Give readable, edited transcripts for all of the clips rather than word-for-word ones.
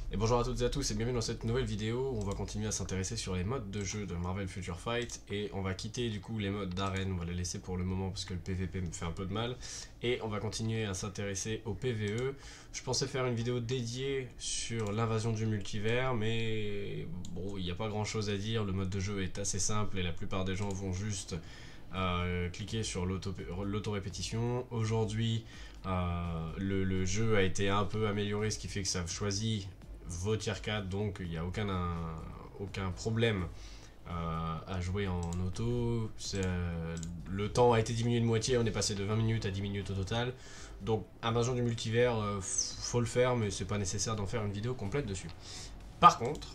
Et bonjour à toutes et à tous et bienvenue dans cette nouvelle vidéo où on va continuer à s'intéresser sur les modes de jeu de Marvel Future Fight et on va quitter du coup les modes d'arène, on va les laisser pour le moment parce que le PVP me fait un peu de mal et on va continuer à s'intéresser au PVE. Je pensais faire une vidéo dédiée sur l'invasion du multivers mais bon, il n'y a pas grand chose à dire, le mode de jeu est assez simple et la plupart des gens vont juste cliquer sur l'auto-répétition. Aujourd'hui, le jeu a été un peu amélioré, ce qui fait que ça choisit vos tier 4, donc il n'y a aucun problème à jouer en auto. Le temps a été diminué de moitié, on est passé de 20 minutes à 10 minutes au total. Donc invasion du multivers, faut le faire, mais c'est pas nécessaire d'en faire une vidéo complète dessus. Par contre,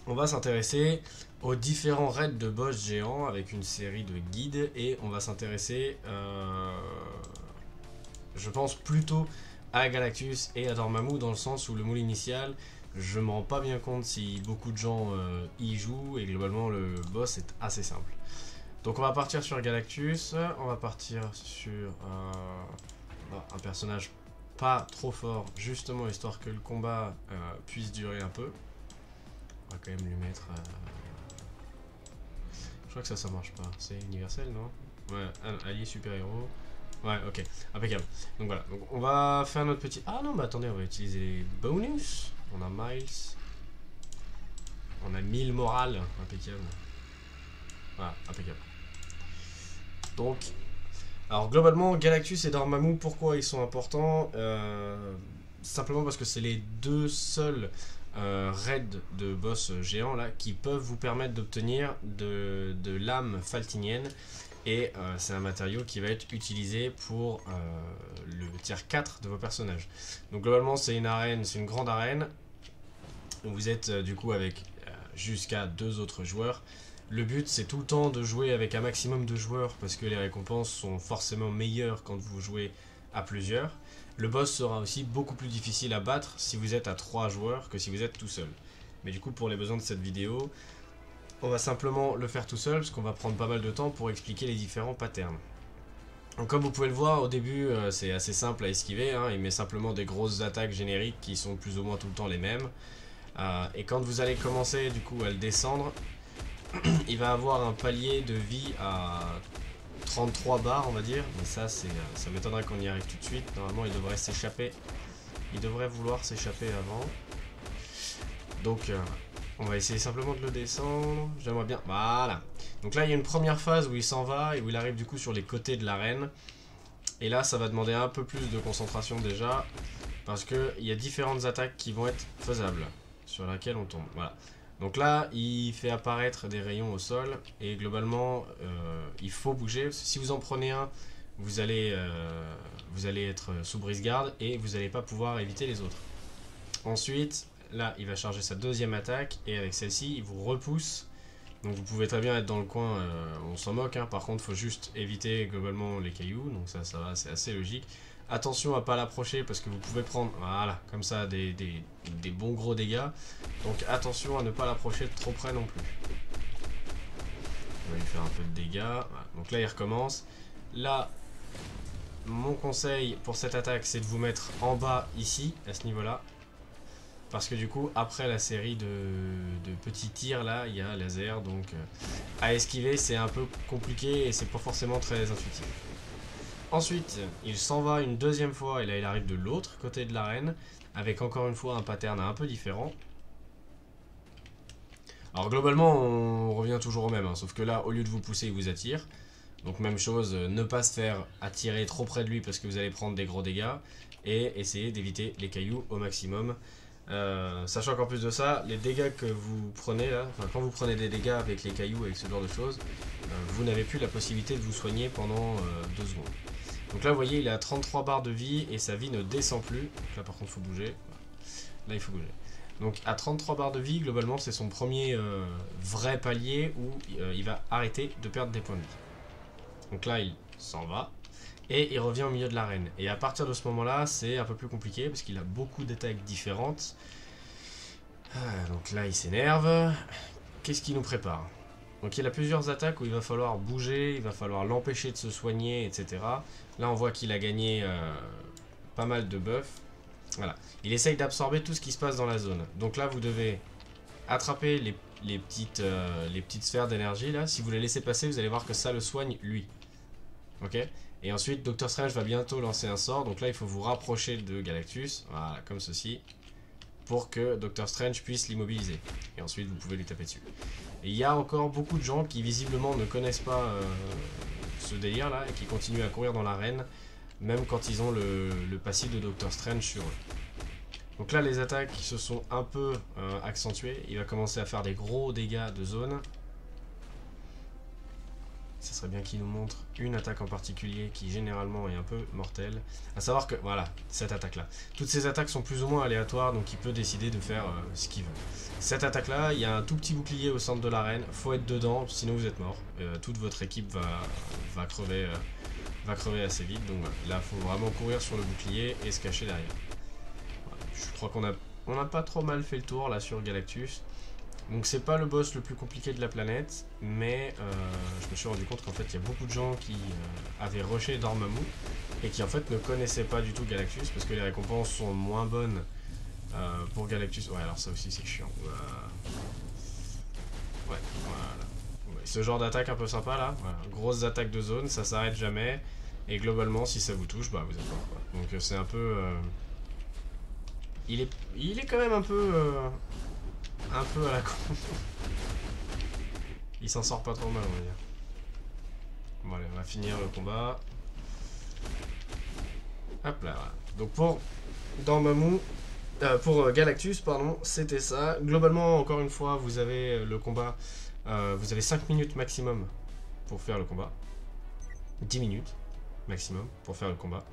on va s'intéresser aux différents raids de boss géants avec une série de guides et on va s'intéresser, je pense plutôt à Galactus et à Dormammu dans le sens où le moule initial, je me rends pas bien compte si beaucoup de gens y jouent et globalement le boss est assez simple. Donc on va partir sur Galactus, on va partir sur un personnage pas trop fort, justement histoire que le combat puisse durer un peu. On va quand même lui mettre... Je crois que ça marche pas, c'est universel non? Ouais, allié super-héros. Ouais, ok, impeccable. Donc voilà, donc on va faire notre petit... Ah non, mais attendez, on va utiliser les bonus. On a Miles. On a 1000 morale, impeccable. Voilà, impeccable. Donc, alors globalement, Galactus et Dormammu, pourquoi ils sont importants simplement parce que c'est les deux seuls raids de boss géants là qui peuvent vous permettre d'obtenir de l'âme faltinienne. Et c'est un matériau qui va être utilisé pour le tier 4 de vos personnages. Donc globalement c'est une arène, c'est une grande arène. Vous êtes du coup avec jusqu'à 2 autres joueurs. Le but c'est tout le temps de jouer avec un maximum de joueurs parce que les récompenses sont forcément meilleures quand vous jouez à plusieurs. Le boss sera aussi beaucoup plus difficile à battre si vous êtes à 3 joueurs que si vous êtes tout seul. Mais du coup pour les besoins de cette vidéo, on va simplement le faire tout seul parce qu'on va prendre pas mal de temps pour expliquer les différents patterns. Donc comme vous pouvez le voir au début c'est assez simple à esquiver, hein, il met simplement des grosses attaques génériques qui sont plus ou moins tout le temps les mêmes. Et quand vous allez commencer du coup à le descendre, il va avoir un palier de vie à 33 barres on va dire, mais ça m'étonnerait qu'on y arrive tout de suite, normalement il devrait s'échapper, il devrait vouloir s'échapper avant. Donc on va essayer simplement de le descendre. J'aimerais bien. Voilà. Donc là, il y a une première phase où il s'en va et où il arrive du coup sur les côtés de l'arène. Et là, ça va demander un peu plus de concentration déjà. Parce qu'il y a différentes attaques qui vont être faisables. Sur laquelle on tombe. Voilà. Donc là, il fait apparaître des rayons au sol. Et globalement, il faut bouger. Si vous en prenez un, vous allez être sous brise-garde. Et vous n'allez pas pouvoir éviter les autres. Ensuite... Là, il va charger sa deuxième attaque et avec celle-ci, il vous repousse. Donc vous pouvez très bien être dans le coin, on s'en moque. Hein. Par contre, il faut juste éviter globalement les cailloux. Donc ça va, c'est assez logique. Attention à ne pas l'approcher parce que vous pouvez prendre, voilà, comme ça, des bons gros dégâts. Donc attention à ne pas l'approcher de trop près non plus. On va lui faire un peu de dégâts. Voilà. Donc là, il recommence. Là, mon conseil pour cette attaque, c'est de vous mettre en bas ici, à ce niveau-là. Parce que du coup, après la série de petits tirs, là, il y a laser, donc à esquiver, c'est un peu compliqué et c'est pas forcément très intuitif. Ensuite, il s'en va une deuxième fois, et là, il arrive de l'autre côté de l'arène, avec encore une fois un pattern un peu différent. Alors globalement, on revient toujours au même, hein, sauf que là, au lieu de vous pousser, il vous attire. Donc même chose, ne pas se faire attirer trop près de lui parce que vous allez prendre des gros dégâts, et essayer d'éviter les cailloux au maximum. Sachant qu'en plus de ça, les dégâts que vous prenez là, enfin quand vous prenez des dégâts avec les cailloux, avec ce genre de choses, vous n'avez plus la possibilité de vous soigner pendant 2 secondes. Donc là vous voyez il est à 33 barres de vie et sa vie ne descend plus. Donc là par contre il faut bouger. Là il faut bouger. Donc à 33 barres de vie, globalement c'est son premier vrai palier où il va arrêter de perdre des points de vie. Donc là il s'en va. Et il revient au milieu de l'arène. Et à partir de ce moment-là, c'est un peu plus compliqué parce qu'il a beaucoup d'attaques différentes. Donc là, il s'énerve. Qu'est-ce qu'il nous prépare? Donc il a plusieurs attaques où il va falloir bouger, il va falloir l'empêcher de se soigner, etc. Là, on voit qu'il a gagné pas mal de buffs. Voilà. Il essaye d'absorber tout ce qui se passe dans la zone. Donc là, vous devez attraper les petites sphères d'énergie là. Si vous les laissez passer, vous allez voir que ça le soigne lui. Ok. Et ensuite, Doctor Strange va bientôt lancer un sort. Donc là, il faut vous rapprocher de Galactus. Voilà, comme ceci. Pour que Doctor Strange puisse l'immobiliser. Et ensuite, vous pouvez lui taper dessus. Et il y a encore beaucoup de gens qui visiblement ne connaissent pas ce délire là. Et qui continuent à courir dans l'arène. Même quand ils ont le passif de Doctor Strange sur eux. Donc là, les attaques se sont un peu accentuées. Il va commencer à faire des gros dégâts de zone. Ça serait bien qu'il nous montre une attaque en particulier qui généralement est un peu mortelle. A savoir que, voilà, cette attaque-là. Toutes ces attaques sont plus ou moins aléatoires, donc il peut décider de faire ce qu'il veut. Cette attaque-là, il y a un tout petit bouclier au centre de l'arène. Faut être dedans, sinon vous êtes mort. Toute votre équipe va crever assez vite. Donc là, il faut vraiment courir sur le bouclier et se cacher derrière. Voilà. Je crois qu'on a pas trop mal fait le tour là sur Galactus. Donc c'est pas le boss le plus compliqué de la planète, mais je me suis rendu compte qu'en fait il y a beaucoup de gens qui avaient rushé Dormammu et qui en fait ne connaissaient pas du tout Galactus parce que les récompenses sont moins bonnes pour Galactus. Ouais, alors ça aussi c'est chiant. Ouais, voilà. Ouais, ce genre d'attaque un peu sympa là, voilà. Grosses attaques de zone, ça s'arrête jamais et globalement si ça vous touche, bah vous êtes mort quoi. Donc c'est un peu... Il est quand même un peu à la con. Il s'en sort pas trop mal, on va dire. Bon, allez, on va finir le combat. Hop là, voilà. Donc pour Dormammu, pour Galactus, pardon, c'était ça. Globalement, encore une fois, vous avez le combat. Vous avez 5 minutes maximum pour faire le combat. 10 minutes maximum pour faire le combat.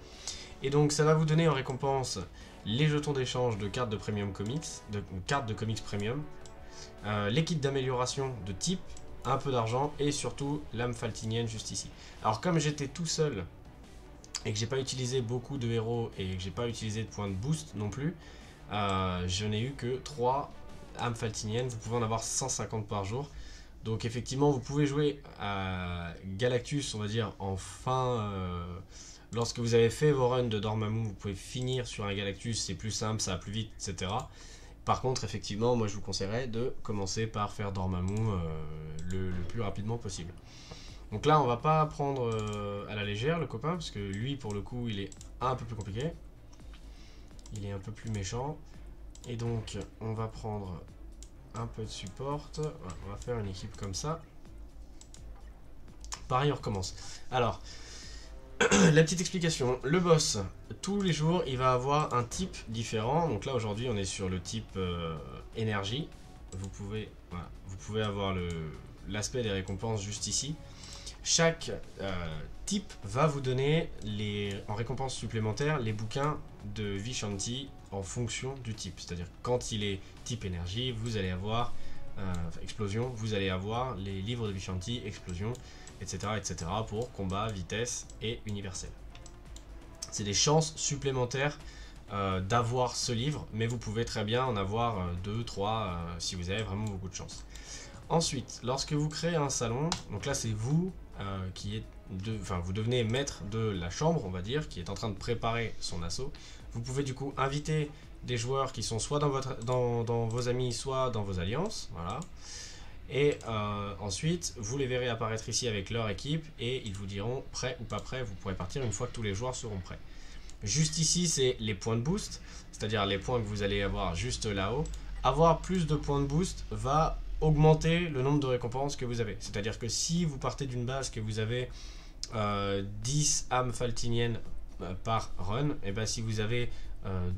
Et donc ça va vous donner en récompense les jetons d'échange de cartes de Premium Comics, de cartes de comics Premium, les kits d'amélioration de type, un peu d'argent et surtout l'âme faltinienne juste ici. Alors comme j'étais tout seul et que j'ai pas utilisé beaucoup de héros et que j'ai pas utilisé de points de boost non plus, je n'ai eu que 3 âmes faltiniennes, vous pouvez en avoir 150 par jour. Donc effectivement vous pouvez jouer à Galactus on va dire en fin... Lorsque vous avez fait vos runs de Dormammu, vous pouvez finir sur un Galactus, c'est plus simple, ça va plus vite, etc. Par contre, effectivement, moi je vous conseillerais de commencer par faire Dormammu le plus rapidement possible. Donc là, on va pas prendre à la légère le copain, parce que lui, pour le coup, il est un peu plus compliqué. Il est un peu plus méchant. Et donc, on va prendre un peu de support. Voilà, on va faire une équipe comme ça. Pareil, on recommence. Alors... La petite explication, le boss, tous les jours, il va avoir un type différent. Donc là, aujourd'hui, on est sur le type énergie. Vous pouvez avoir l'aspect des récompenses juste ici. Chaque type va vous donner en récompense supplémentaire les bouquins de Vishanti en fonction du type. C'est-à-dire quand il est type énergie, vous allez avoir explosion, vous allez avoir les livres de Vishanti, explosion, etc., etc. pour combat, vitesse et universel. C'est des chances supplémentaires d'avoir ce livre, mais vous pouvez très bien en avoir 2, 3 si vous avez vraiment beaucoup de chance. Ensuite, lorsque vous créez un salon, donc là c'est vous vous devenez maître de la chambre, on va dire, qui est en train de préparer son assaut. Vous pouvez du coup inviter des joueurs qui sont soit dans vos amis, soit dans vos alliances, voilà. Et ensuite, vous les verrez apparaître ici avec leur équipe et ils vous diront prêt ou pas prêt. Vous pourrez partir une fois que tous les joueurs seront prêts. Juste ici, c'est les points de boost, c'est-à-dire les points que vous allez avoir juste là-haut. Avoir plus de points de boost va augmenter le nombre de récompenses que vous avez. C'est-à-dire que si vous partez d'une base que vous avez 10 âmes faltiniennes par run, et ben si vous avez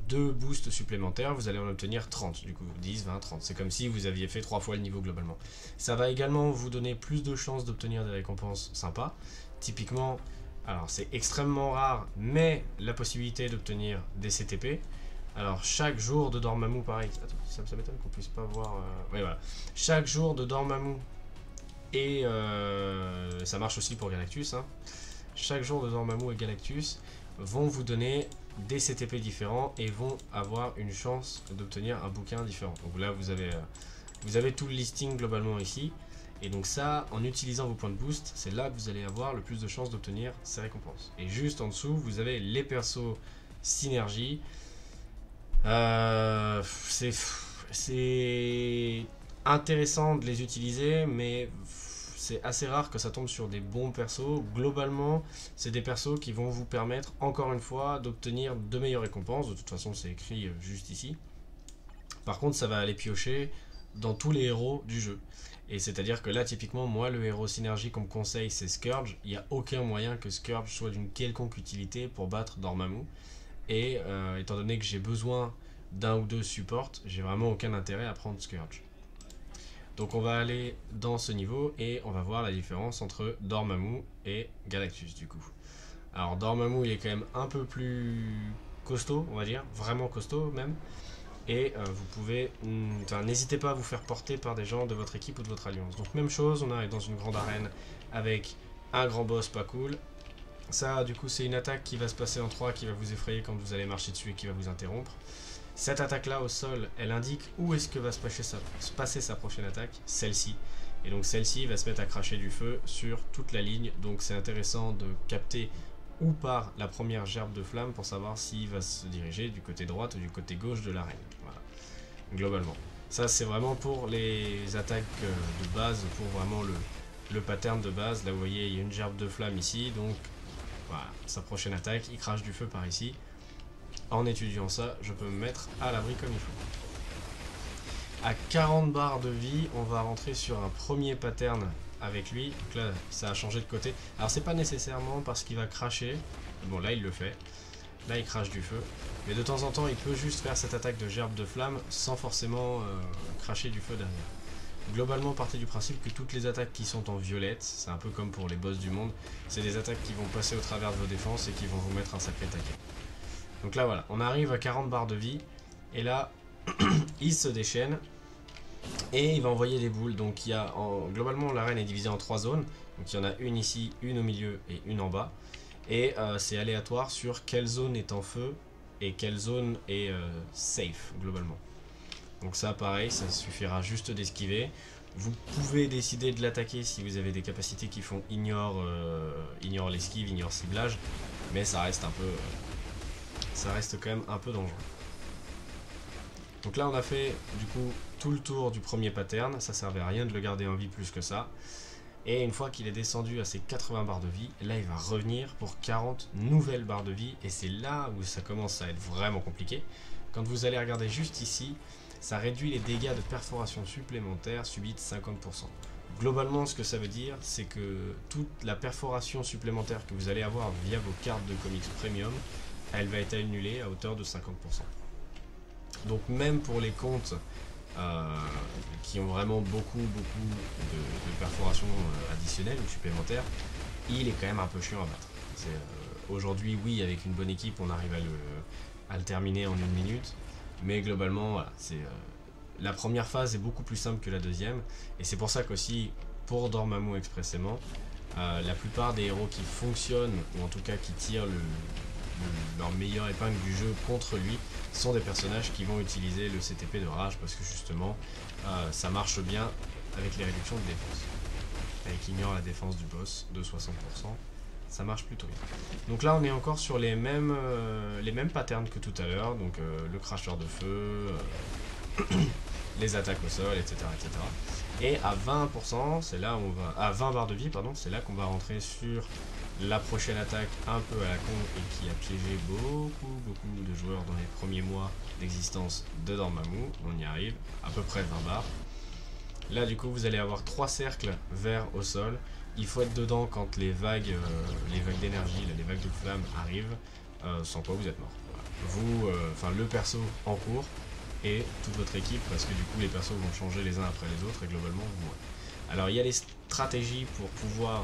2 boosts supplémentaires, vous allez en obtenir 30, du coup 10, 20, 30. C'est comme si vous aviez fait 3 fois le niveau globalement. Ça va également vous donner plus de chances d'obtenir des récompenses sympas. Typiquement, alors c'est extrêmement rare, mais la possibilité d'obtenir des CTP. Alors chaque jour de Dormammu, pareil, attends, ça m'étonne qu'on puisse pas voir... Ouais, voilà. Chaque jour de Dormammu, et ça marche aussi pour Galactus, hein. Chaque jour de Dormammu et Galactus vont vous donner des CTP différents et vont avoir une chance d'obtenir un bouquin différent. Donc là vous avez tout le listing globalement ici. Et donc ça, en utilisant vos points de boost, c'est là que vous allez avoir le plus de chances d'obtenir ces récompenses. Et juste en dessous, vous avez les persos synergie. C'est intéressant de les utiliser, mais c'est assez rare que ça tombe sur des bons persos. Globalement, c'est des persos qui vont vous permettre, encore une fois, d'obtenir de meilleures récompenses. De toute façon, c'est écrit juste ici. Par contre, ça va aller piocher dans tous les héros du jeu. Et c'est-à-dire que là, typiquement, moi, le héros synergie qu'on me conseille, c'est Scourge. Il n'y a aucun moyen que Scourge soit d'une quelconque utilité pour battre Dormammu. Et étant donné que j'ai besoin d'un ou deux supports, j'ai vraiment aucun intérêt à prendre Scourge. Donc on va aller dans ce niveau et on va voir la différence entre Dormammu et Galactus du coup. Alors Dormammu il est quand même un peu plus costaud, on va dire, vraiment costaud même. Et vous pouvez, n'hésitez pas à vous faire porter par des gens de votre équipe ou de votre alliance. Donc même chose, on arrive dans une grande arène avec un grand boss pas cool. Ça du coup c'est une attaque qui va se passer en 3, qui va vous effrayer quand vous allez marcher dessus et qui va vous interrompre. Cette attaque là au sol, elle indique où est-ce que va se passer sa prochaine attaque, celle-ci. Et donc celle-ci va se mettre à cracher du feu sur toute la ligne. Donc c'est intéressant de capter où part la première gerbe de flamme pour savoir s'il va se diriger du côté droit ou du côté gauche de l'arène. Voilà, globalement. Ça c'est vraiment pour les attaques de base, pour vraiment le pattern de base. Là vous voyez il y a une gerbe de flamme ici, donc voilà, sa prochaine attaque, il crache du feu par ici. En étudiant ça, je peux me mettre à l'abri comme il faut. À 40 barres de vie, on va rentrer sur un premier pattern avec lui. Donc là, ça a changé de côté. Alors c'est pas nécessairement parce qu'il va cracher. Bon là, il le fait. Là, il crache du feu. Mais de temps en temps, il peut juste faire cette attaque de gerbe de flamme sans forcément cracher du feu derrière. Globalement, partez du principe que toutes les attaques qui sont en violette, c'est un peu comme pour les boss du monde, c'est des attaques qui vont passer au travers de vos défenses et qui vont vous mettre un sacré taquet. Donc là voilà, on arrive à 40 barres de vie, et là, il se déchaîne, et il va envoyer des boules. Donc il y a, globalement l'arène est divisée en 3 zones, donc il y en a une ici, une au milieu et une en bas, et c'est aléatoire sur quelle zone est en feu, et quelle zone est safe, globalement. Donc ça pareil, ça suffira juste d'esquiver. Vous pouvez décider de l'attaquer si vous avez des capacités qui font ignore l'esquive, ignore ciblage, mais ça reste un peu... ça reste quand même un peu dangereux. Donc là on a fait du coup tout le tour du premier pattern, ça servait à rien de le garder en vie plus que ça. Et une fois qu'il est descendu à ses 80 barres de vie, là il va revenir pour 40 nouvelles barres de vie, et c'est là où ça commence à être vraiment compliqué. Quand vous allez regarder juste ici, ça réduit les dégâts de perforation supplémentaires subis de 50%. Globalement, ce que ça veut dire, c'est que toute la perforation supplémentaire que vous allez avoir via vos cartes de comics premium, elle va être annulée à hauteur de 50%. Donc même pour les comptes qui ont vraiment beaucoup de perforations additionnelles ou supplémentaires, il est quand même un peu chiant à battre. Aujourd'hui, oui, avec une bonne équipe, on arrive à le terminer en 1 minute, mais globalement, voilà, la première phase est beaucoup plus simple que la deuxième, et c'est pour ça qu'aussi, pour Dormammu expressément, la plupart des héros qui fonctionnent, ou en tout cas qui tirent leur meilleure épingle du jeu contre lui, sont des personnages qui vont utiliser le CTP de rage, parce que justement ça marche bien avec les réductions de défense. Et qui ignore la défense du boss de 60%, ça marche plutôt bien. Donc là on est encore sur les mêmes patterns que tout à l'heure, donc le cracheur de feu, les attaques au sol, etc. etc. Et à 20%, c'est là où on va. À 20 barres de vie, pardon, c'est là qu'on va rentrer sur la prochaine attaque un peu à la con et qui a piégé beaucoup de joueurs dans les premiers mois d'existence de Dormammu. On y arrive, à peu près 20 barres. Là du coup vous allez avoir 3 cercles verts au sol. Il faut être dedans quand les vagues d'énergie, les vagues de flammes arrivent, sans quoi vous êtes mort. Voilà. Vous, le perso en cours et toute votre équipe, parce que du coup les persos vont changer les uns après les autres et globalement vous mourrez. Alors il y a des stratégies pour pouvoir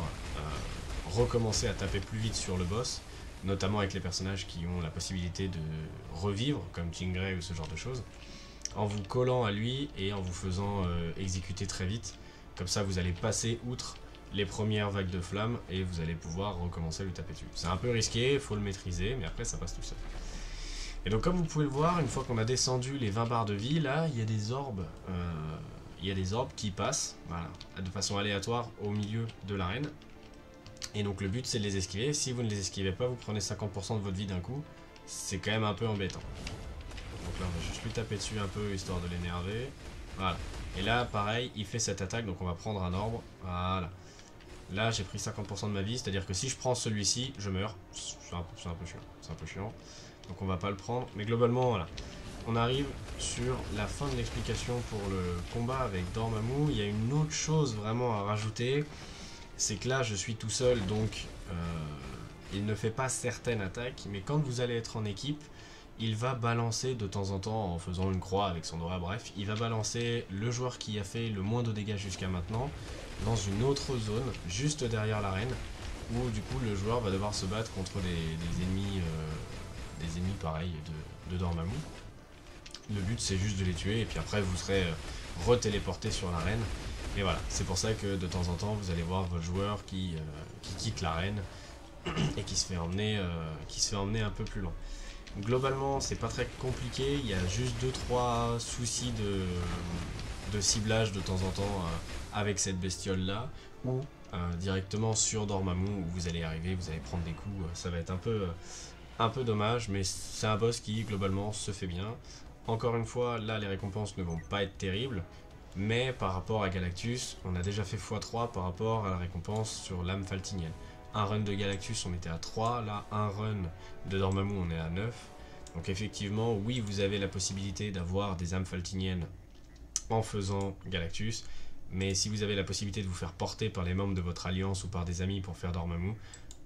recommencer à taper plus vite sur le boss, notamment avec les personnages qui ont la possibilité de revivre, comme Tingray ou ce genre de choses, en vous collant à lui et en vous faisant exécuter très vite. Comme ça vous allez passer outre les premières vagues de flammes et vous allez pouvoir recommencer à lui taper dessus. C'est un peu risqué, il faut le maîtriser, mais après ça passe tout seul. Et donc comme vous pouvez le voir, une fois qu'on a descendu les 20 barres de vie, là il y a des orbes, qui passent, voilà, de façon aléatoire au milieu de l'arène. Et donc le but c'est de les esquiver. Si vous ne les esquivez pas, vous prenez 50% de votre vie d'un coup. C'est quand même un peu embêtant. Donc là on va juste lui taper dessus un peu histoire de l'énerver. Voilà. Et là pareil, il fait cette attaque, donc on va prendre un orbe. Voilà. Là j'ai pris 50% de ma vie, c'est à dire que si je prends celui-ci, je meurs. C'est un peu chiant. C'est un peu chiant. Donc on va pas le prendre. Mais globalement voilà. On arrive sur la fin de l'explication pour le combat avec Dormammu. Il y a une autre chose vraiment à rajouter. C'est que là je suis tout seul, donc il ne fait pas certaines attaques. Mais quand vous allez être en équipe, il va balancer de temps en temps, en faisant une croix avec son aura, bref, il va balancer le joueur qui a fait le moins de dégâts jusqu'à maintenant dans une autre zone, juste derrière l'arène, où du coup le joueur va devoir se battre contre des ennemis pareils de Dormammu. Le but c'est juste de les tuer, et puis après vous serez retéléporté sur l'arène. Et voilà, c'est pour ça que de temps en temps vous allez voir votre joueur qui quitte l'arène et qui se fait emmener un peu plus loin. Globalement, c'est pas très compliqué, il y a juste 2-3 soucis de ciblage de temps en temps avec cette bestiole là, ou directement sur Dormammu où vous allez arriver, vous allez prendre des coups, ça va être un peu dommage, mais c'est un boss qui globalement se fait bien. Encore une fois, là les récompenses ne vont pas être terribles, mais par rapport à Galactus, on a déjà fait x3 par rapport à la récompense sur l'âme faltinienne. Un run de Galactus on était à 3, là un run de Dormammu on est à 9. Donc effectivement oui vous avez la possibilité d'avoir des âmes faltiniennes en faisant Galactus, mais si vous avez la possibilité de vous faire porter par les membres de votre alliance ou par des amis pour faire Dormammu,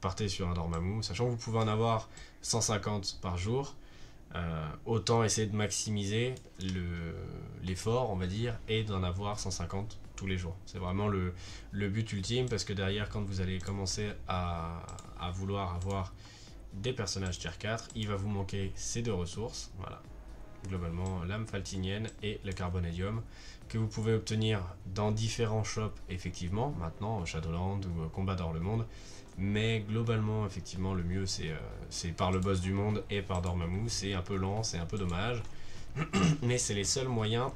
partez sur un Dormammu, sachant que vous pouvez en avoir 150 par jour. Autant essayer de maximiser l'effort on va dire et d'en avoir 150 tous les jours. C'est vraiment le but ultime, parce que derrière quand vous allez commencer à vouloir avoir des personnages tier 4, il va vous manquer ces deux ressources, voilà, globalement l'âme faltinienne et le carbonadium, que vous pouvez obtenir dans différents shops effectivement, maintenant Shadowland ou Combat d'Or le Monde. Mais globalement, effectivement, le mieux c'est par le boss du monde et par Dormammu. C'est un peu lent, c'est un peu dommage, mais c'est les seuls moyens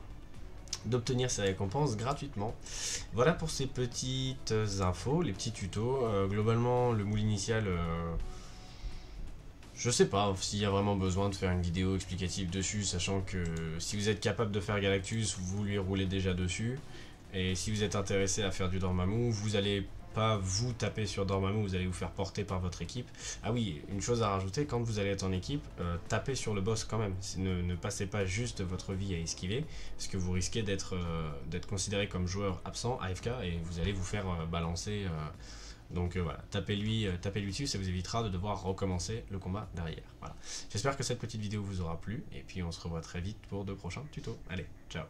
d'obtenir ces récompenses gratuitement. Voilà pour ces petites infos, les petits tutos. Globalement, le moule initial, je sais pas s'il y a vraiment besoin de faire une vidéo explicative dessus, sachant que si vous êtes capable de faire Galactus, vous lui roulez déjà dessus. Et si vous êtes intéressé à faire du Dormammu, vous allez pas vous taper sur Dormammu, vous allez vous faire porter par votre équipe. Ah oui, une chose à rajouter, quand vous allez être en équipe, tapez sur le boss quand même. Ne passez pas juste votre vie à esquiver, parce que vous risquez d'être considéré comme joueur absent, AFK, et vous allez vous faire balancer. Donc voilà, tapez-lui dessus, ça vous évitera de devoir recommencer le combat derrière. Voilà. J'espère que cette petite vidéo vous aura plu, et puis on se revoit très vite pour de prochains tutos. Allez, ciao.